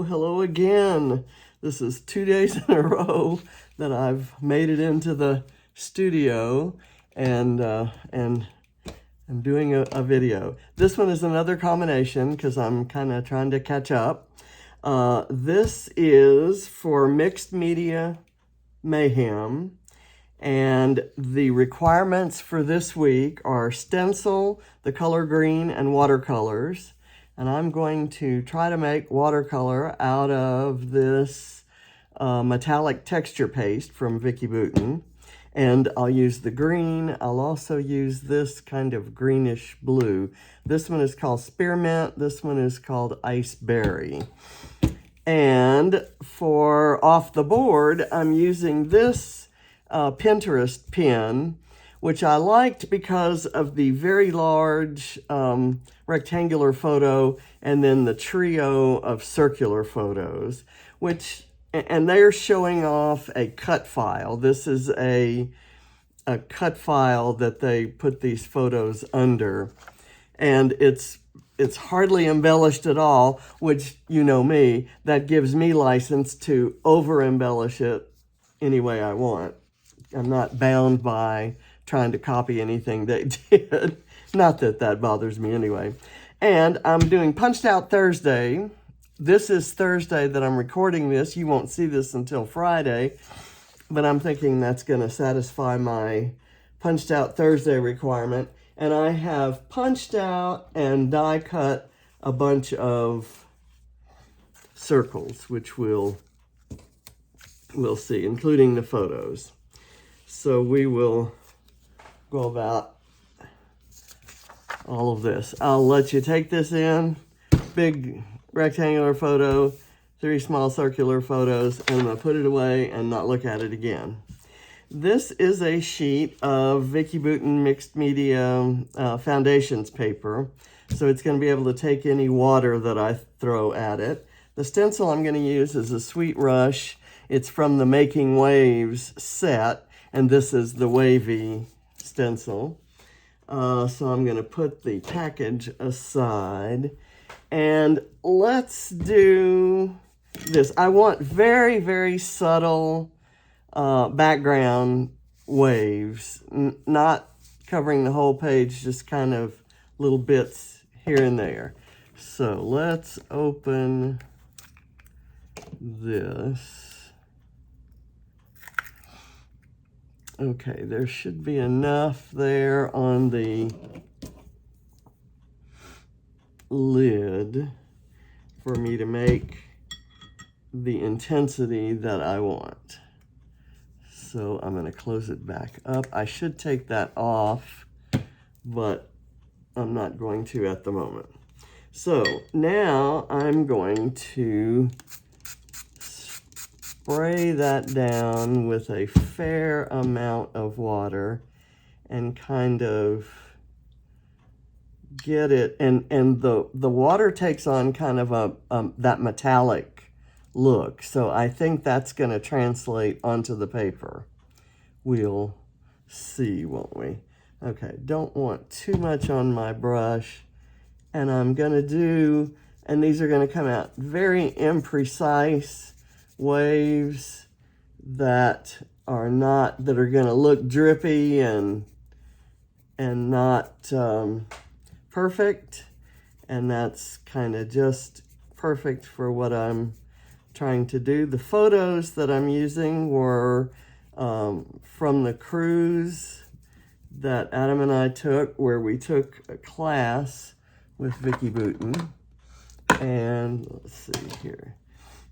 hello again. This is 2 days in a row that I've made it into the studio and I'm doing a video. This one is another combination because I'm kind of trying to catch up. This is for Mixed Media Mayhem, and the requirements for this week are stencil, the color green, and watercolors. And I'm going to try to make watercolor out of this metallic texture paste from Vicki Boutin. And I'll use the green. I'll also use this kind of greenish blue. This one is called spearmint. This one is called iceberry. And for off the board, I'm using this Pinterest pen, which I liked because of the very large rectangular photo and then the trio of circular photos, and they're showing off a cut file. This is a cut file that they put these photos under, and it's hardly embellished at all, which, you know me, that gives me license to over-embellish it any way I want. I'm not bound by trying to copy anything they did. Not that that bothers me anyway. And I'm doing Punched Out Thursday. This is Thursday that I'm recording this. You won't see this until Friday, but I'm thinking that's going to satisfy my Punched Out Thursday requirement. And I have punched out and die cut a bunch of circles, which we'll see, including the photos. So we will go about all of this. I'll let you take this in. Big rectangular photo, 3 small circular photos, and I'm going to put it away and not look at it again. This is a sheet of Vicki Boutin Mixed Media Foundations paper, so it's going to be able to take any water that I throw at it. The stencil I'm going to use is a Sweet Rush. It's from the Making Waves set, and this is the wavy stencil. So I'm going to put the package aside, and let's do this. I want very, very subtle background waves, not covering the whole page, just kind of little bits here and there. So let's open this. Okay, there should be enough there on the lid for me to make the intensity that I want. So I'm going to close it back up. I should take that off, but I'm not going to at the moment. So now I'm going to spray that down with a fair amount of water and kind of get it, and the water takes on kind of that metallic look. So I think that's going to translate onto the paper. We'll see, won't we? Okay, don't want too much on my brush. And I'm going to do, and these are going to come out very imprecise waves that are going to look drippy and not perfect. And that's kind of just perfect for what I'm trying to do. The photos that I'm using were from the cruise that Adam and I took, where we took a class with Vicki Boutin. And let's see here.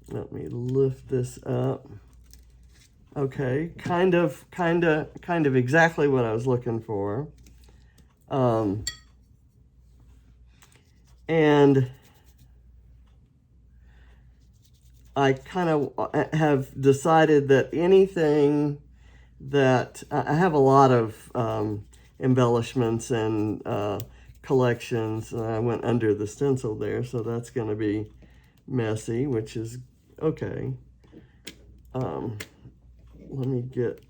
Let me lift this up. Okay, kind of exactly what I was looking for. And I kind of have decided that anything that, I have a lot of embellishments and collections. I went under the stencil there, so that's going to be messy, which is okay. Let me get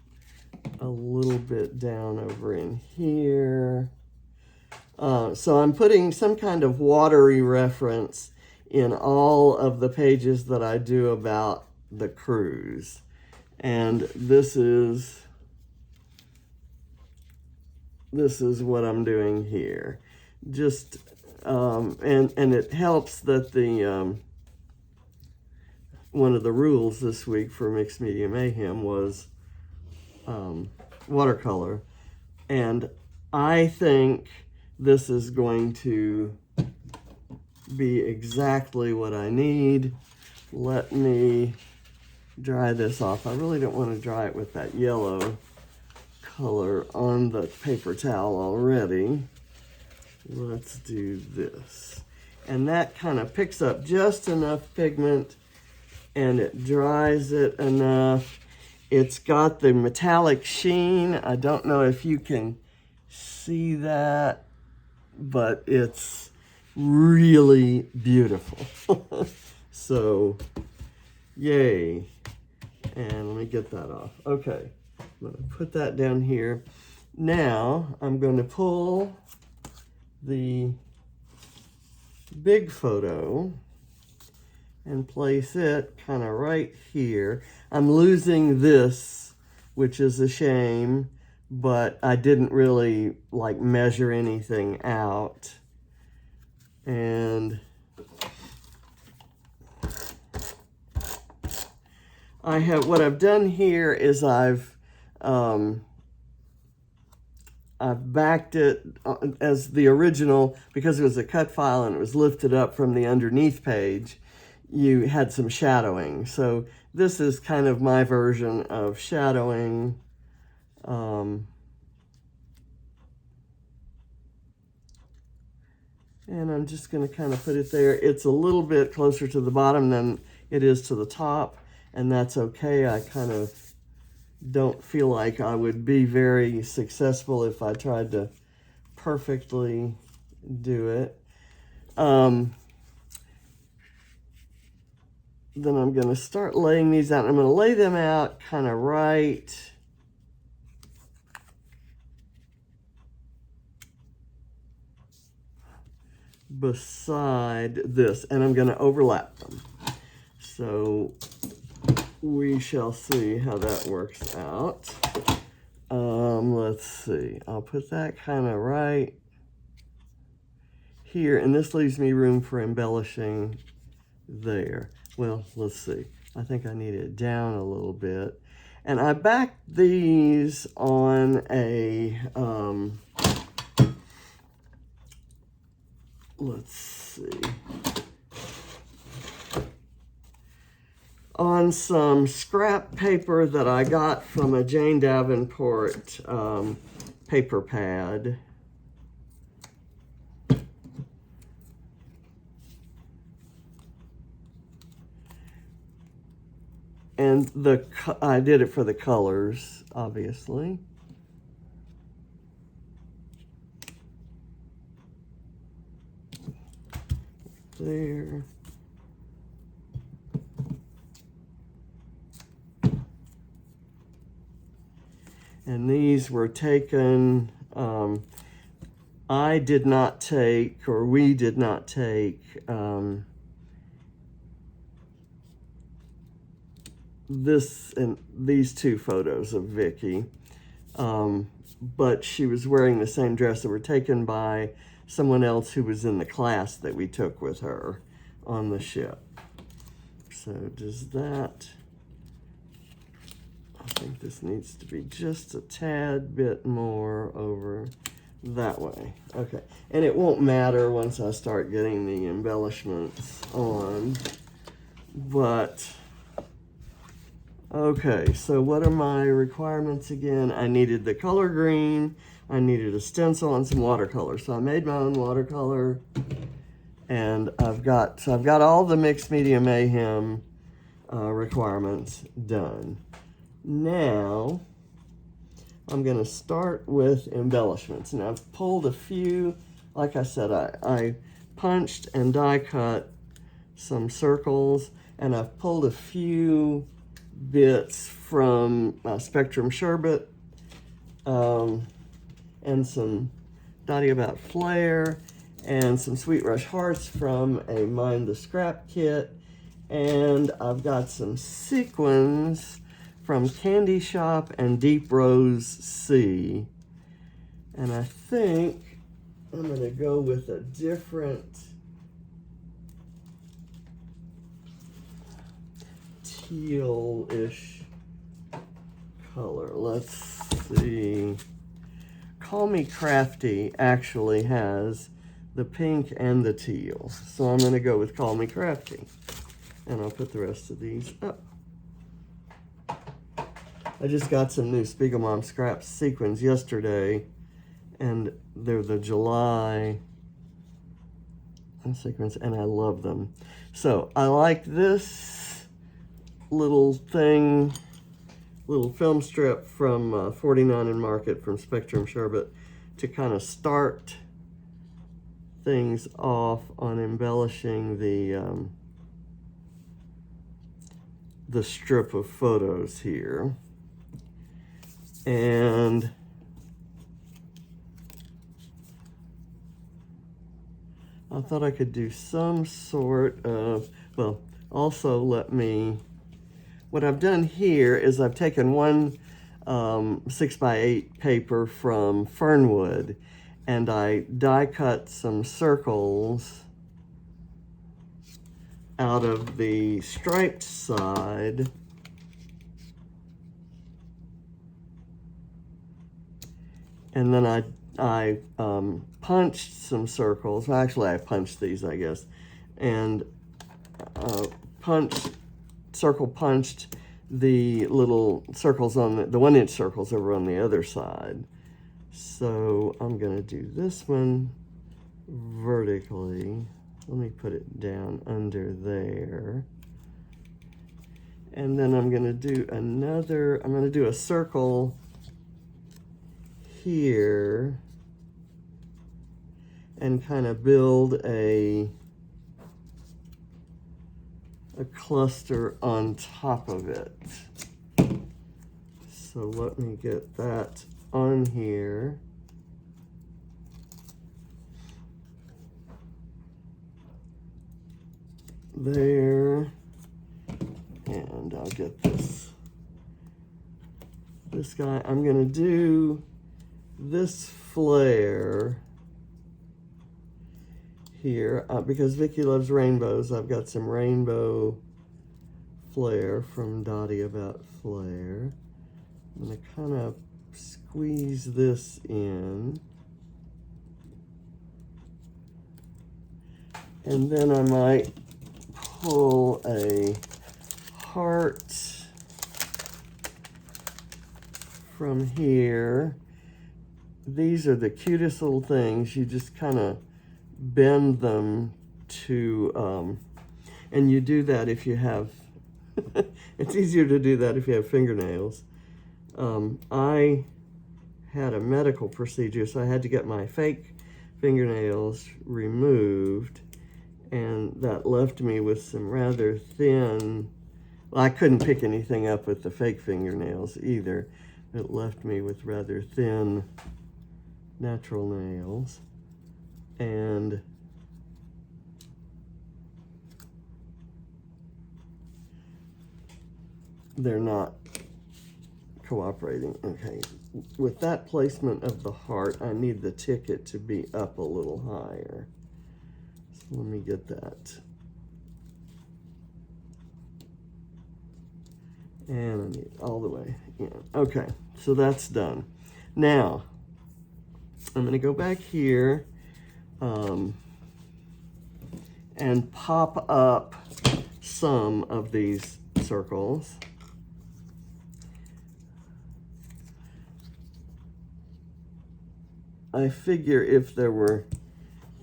a little bit down over in here. So I'm putting some kind of watery reference in all of the pages that I do about the cruise. And this is what I'm doing here. Just, and it helps that the, one of the rules this week for Mixed Media Mayhem was watercolor. And I think this is going to be exactly what I need. Let me dry this off. I really don't want to dry it with that yellow color on the paper towel already. Let's do this. And that kind of picks up just enough pigment and it dries it enough. It's got the metallic sheen. I don't know if you can see that, but it's really beautiful. So, yay. And let me get that off. Okay, I'm gonna put that down here. Now, I'm gonna pull the big photo and place it kind of right here. I'm losing this, which is a shame, but I didn't really like measure anything out. And what I've done here is I've backed it as the original, because it was a cut file and it was lifted up from the underneath page. You had some shadowing. So this is kind of my version of shadowing. And I'm just going to kind of put it there. It's a little bit closer to the bottom than it is to the top, and that's okay. I kind of don't feel like I would be very successful if I tried to perfectly do it. Then I'm going to start laying these out. I'm going to lay them out kind of right beside this, and I'm going to overlap them. So we shall see how that works out. Let's see. I'll put that kind of right here, and this leaves me room for embellishing there. Well, let's see. I think I need it down a little bit. And I backed these on a, let's see, on some scrap paper that I got from a Jane Davenport paper pad. And I did it for the colors, obviously. There. And these were taken, I did not take, or we did not take, this and these two photos of Vicki, but she was wearing the same dress that were taken by someone else who was in the class that we took with her on the ship. So does that, I think this needs to be just a tad bit more over that way. Okay, and it won't matter once I start getting the embellishments on, but okay, so what are my requirements again? I needed the color green, I needed a stencil and some watercolor. So I made my own watercolor, and I've got all the Mixed Media Mayhem requirements done. Now, I'm gonna start with embellishments. And I've pulled a few, like I said, I punched and die cut some circles, and I've pulled a few bits from Spectrum Sherbet and some Dotty about Flair, and some Sweet Rush Hearts from a Mind the Scrap kit. And I've got some sequins from Candy Shop and Deep Rose Sea. And I think I'm going to go with a different teal-ish color. Let's see. Call Me Crafty actually has the pink and the teal. So I'm going to go with Call Me Crafty. And I'll put the rest of these up. I just got some new SpiegelMom Scraps sequins yesterday, and they're the July sequins, and I love them. So I like this little thing, little film strip from 49 and Market from Spectrum Sherbet to kind of start things off on embellishing the strip of photos here. And I thought I could do some sort of, well, also what I've done here is I've taken one 6x8 paper from Fernwood, and I die cut some circles out of the striped side, and then I punched some circles. Well, actually, I punched these, I guess, and circle punched the little circles on the 1-inch circles over on the other side. So I'm gonna do this one vertically. Let me put it down under there. And then I'm gonna do I'm gonna do a circle here and kind of build a cluster on top of it. So let me get that on here. There. And I'll get this guy. I'm gonna do this Flair here because Vicki loves rainbows. I've got some rainbow Flair from Dotty about Flair. I'm gonna kind of squeeze this in, and then I might pull a heart from here. These are the cutest little things. You just kind of bend them to, and you do that if you have, it's easier to do that if you have fingernails. I had a medical procedure, so I had to get my fake fingernails removed, and that left me with some rather thin, well, I couldn't pick anything up with the fake fingernails either. It left me with rather thin natural nails, and they're not cooperating. Okay, with that placement of the heart, I need the ticket to be up a little higher. So let me get that. And I need it all the way in. Okay, so that's done. Now, I'm gonna go back here and pop up some of these circles. I figure if there were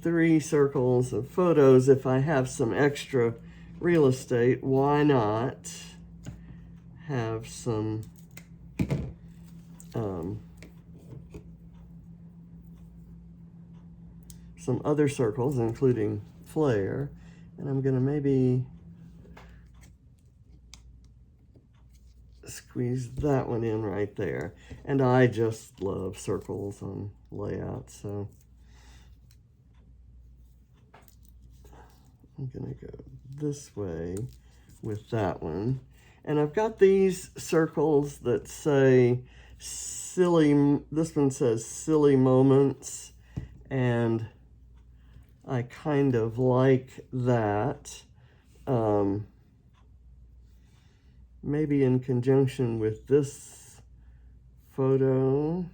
3 circles of photos, if I have some extra real estate, why not have some other circles, including Flair, and I'm gonna maybe squeeze that one in right there. And I just love circles on layout, so I'm gonna go this way with that one. And I've got these circles that say silly, this one says silly moments, and I kind of like that. Maybe in conjunction with this photo.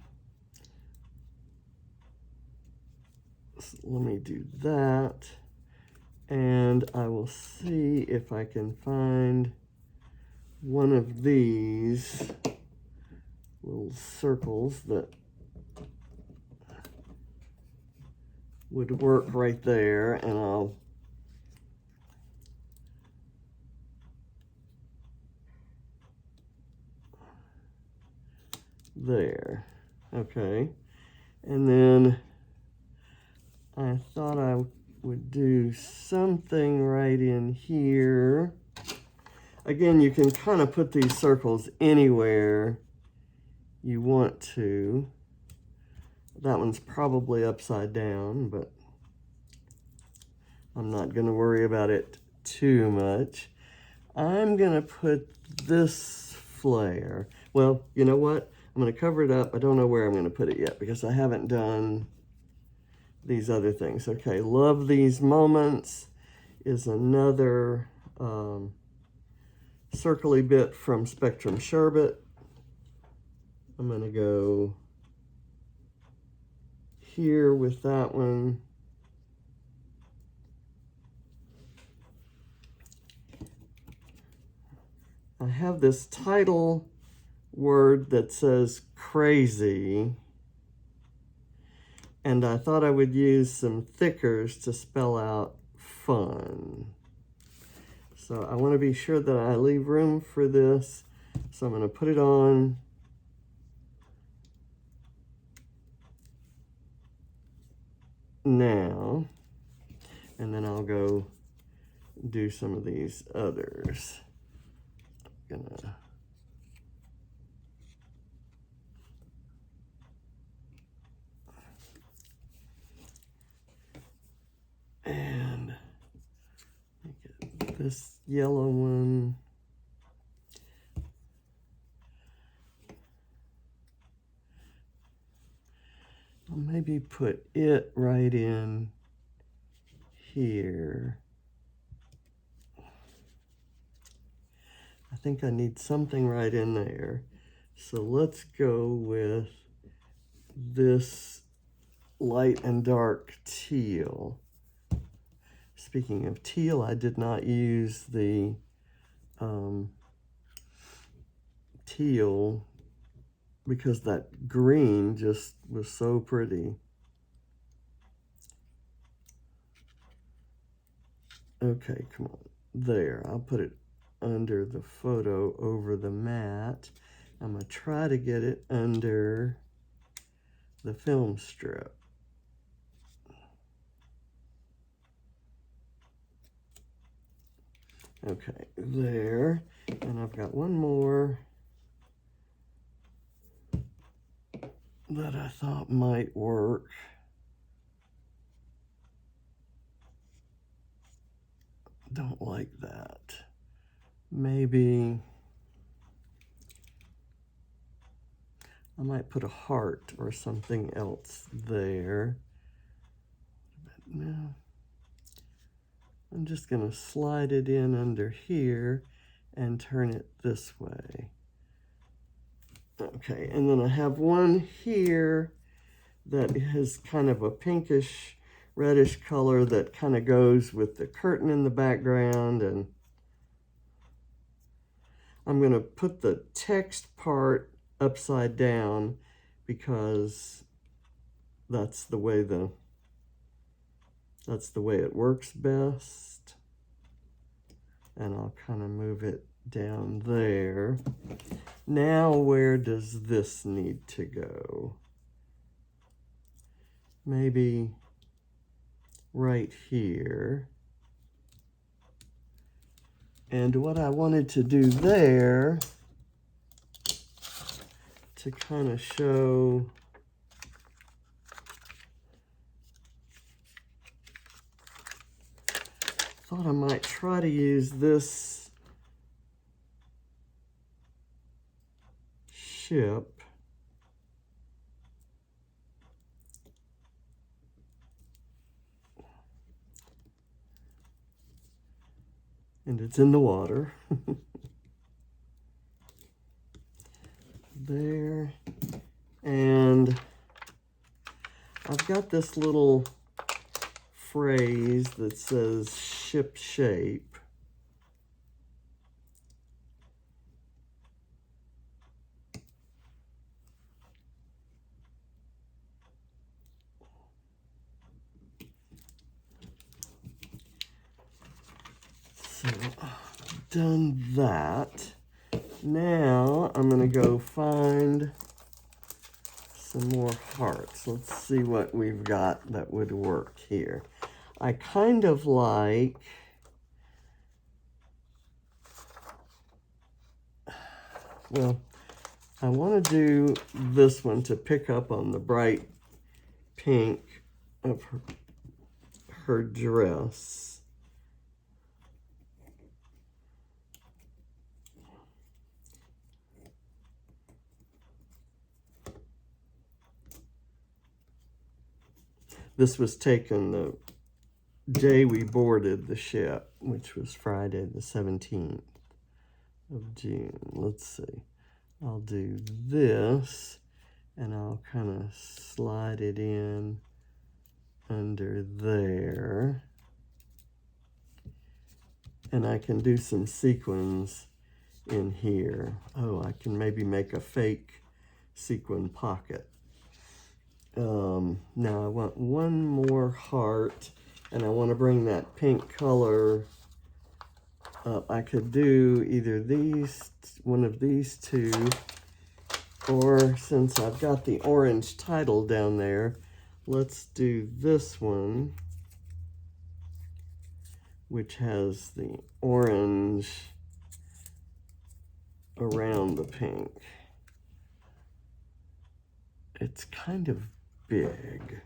So let me do that. And I will see if I can find one of these little circles that would work right there, and I'll there. Okay. And then I thought I would do something right in here. Again, you can kind of put these circles anywhere you want to. That one's probably upside down, but I'm not going to worry about it too much. I'm going to put this flare. Well, you know what? I'm going to cover it up. I don't know where I'm going to put it yet because I haven't done these other things. Okay, Love These Moments is another circly bit from Spectrum Sherbet. I'm going to go here with that one. I have this title word that says crazy, and I thought I would use some thickers to spell out fun. So I want to be sure that I leave room for this, so I'm going to put it on. Now, and then I'll go do some of these others. I'm gonna and get this yellow one. I'll maybe put it right in here. I think I need something right in there. So let's go with this light and dark teal. Speaking of teal, I did not use the teal because that green just was so pretty. Okay, come on. There, I'll put it under the photo over the mat. I'm going to try to get it under the film strip. Okay, there. And I've got one more that I thought might work. Don't like that. Maybe I might put a heart or something else there. But no, I'm just going to slide it in under here and turn it this way. Okay, and then I have one here that has kind of a pinkish reddish color that kind of goes with the curtain in the background, and I'm going to put the text part upside down because that's the way it works best. And I'll kind of move it down there. Now, where does this need to go? Maybe right here. And what I wanted to do there to kind of show thought I might try to use this ship. And it's in the water. There. And I've got this little phrase that says ship shape. So I've done that. Now I'm going to go find some more hearts. Let's see what we've got that would work here. I kind of like well, I want to do this one to pick up on the bright pink of her dress. This was taken the day we boarded the ship, which was Friday the 17th of June. Let's see. I'll do this, and I'll kind of slide it in under there. And I can do some sequins in here. Oh, I can maybe make a fake sequin pocket. Now I want one more heart, and I want to bring that pink color up. I could do either these, one of these two, or since I've got the orange title down there, let's do this one, which has the orange around the pink. It's kind of big.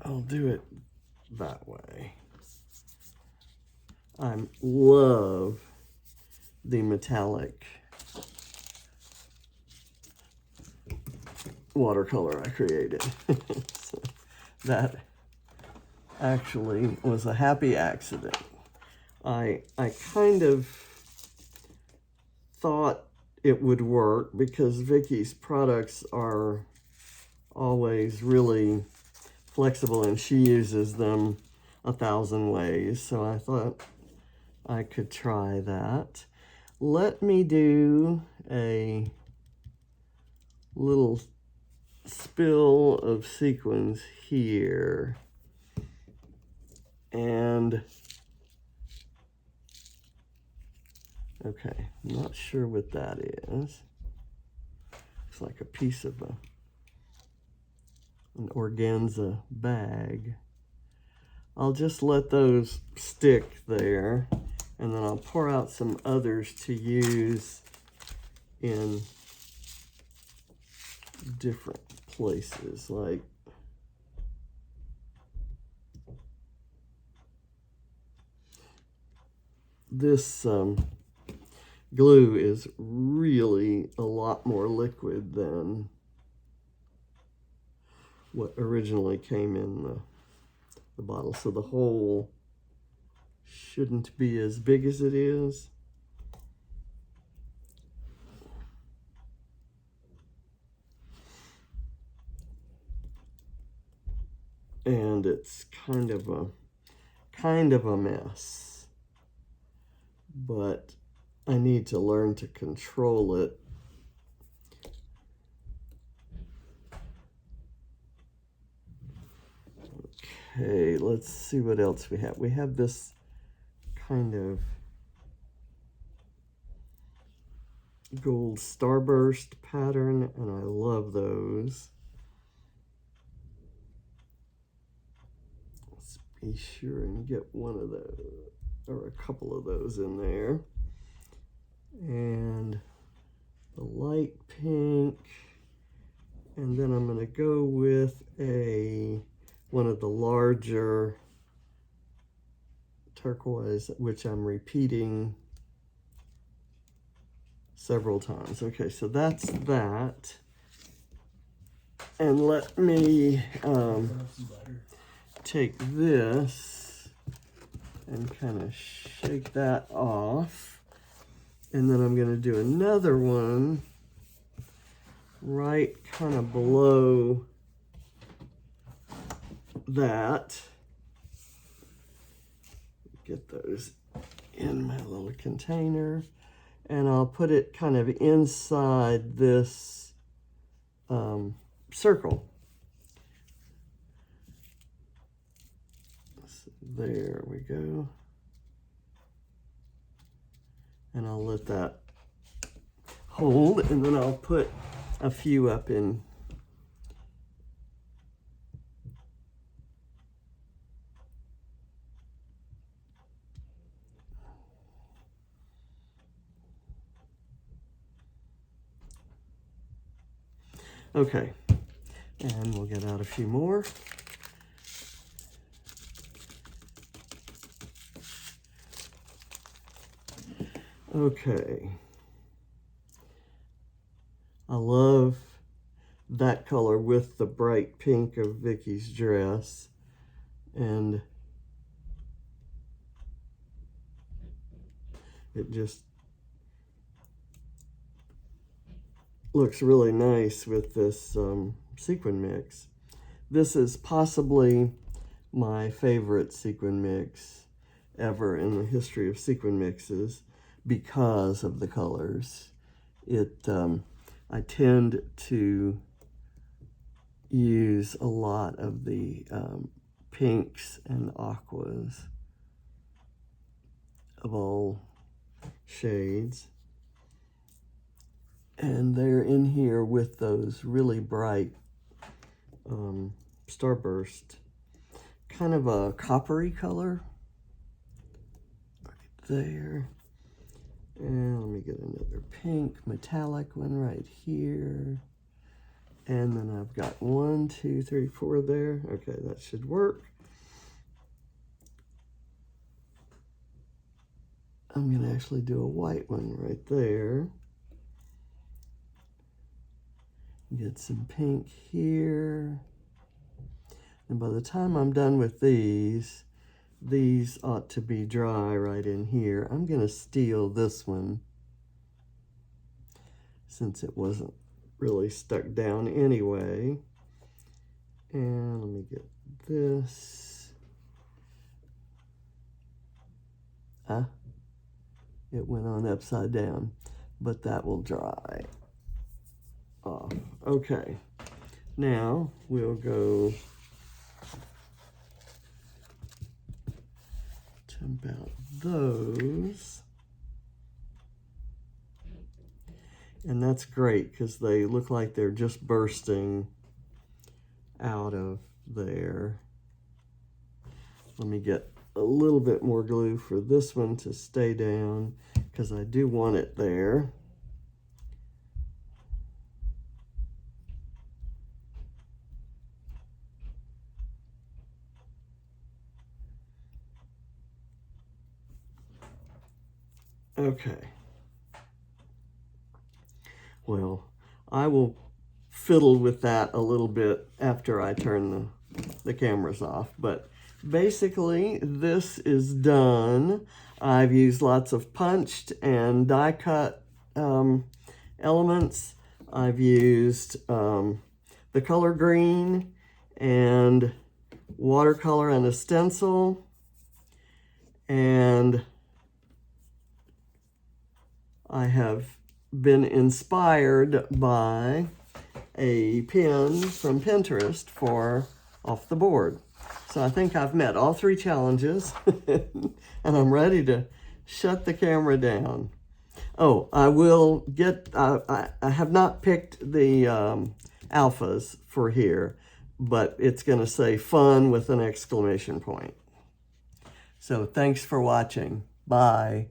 I'll do it that way. I love the metallic watercolor I created. So that actually was a happy accident. I kind of thought it would work because Vicki's products are always really flexible and she uses them 1,000 ways. So I thought I could try that. Let me do a little spill of sequins here. And, okay, I'm not sure what that is. It's like a piece of an organza bag. I'll just let those stick there, and then I'll pour out some others to use in different places, like this glue is really a lot more liquid than what originally came in the bottle, so the hole shouldn't be as big as it is. And it's kind of a mess, but I need to learn to control it. Okay, let's see what else we have. We have this kind of gold starburst pattern, and I love those. Let's be sure and get one of those, or a couple of those in there. and the light pink, and then I'm going to go with one of the larger turquoise, which I'm repeating several times. Okay, so that's that. And let me take this and kind of shake that off. And then I'm going to do another one right kind of below that. Get those in my little container. And I'll put it kind of inside this circle. So there we go. And I'll let that hold, and then I'll put a few up in. Okay, and we'll get out a few more. Okay. I love that color with the bright pink of Vicki's dress. And it just looks really nice with this sequin mix. This is possibly my favorite sequin mix ever in the history of sequin mixes because of the colors. I tend to use a lot of the pinks and aquas of all shades. And they're in here with those really bright starburst, kind of a coppery color right there. And let me get another pink metallic one right here. And then I've got 1, 2, 3, 4 there. Okay, that should work. I'm going to actually do a white one right there. Get some pink here. And by the time I'm done with these ought to be dry right in here. I'm going to steal this one since it wasn't really stuck down anyway. And let me get this. It went on upside down, but that will dry off. Okay, now we'll go to about those. And that's great because they look like they're just bursting out of there. Let me get a little bit more glue for this one to stay down because I do want it there. Okay. Well, I will fiddle with that a little bit after I turn the cameras off, but basically this is done. I've used lots of punched and die cut elements. I've used the color green and watercolor and a stencil, and I have been inspired by a pin from Pinterest for off the board. So I think I've met all 3 challenges and I'm ready to shut the camera down. Oh, I will get, I have not picked the alphas for here, but it's going to say fun with an exclamation point. So thanks for watching. Bye.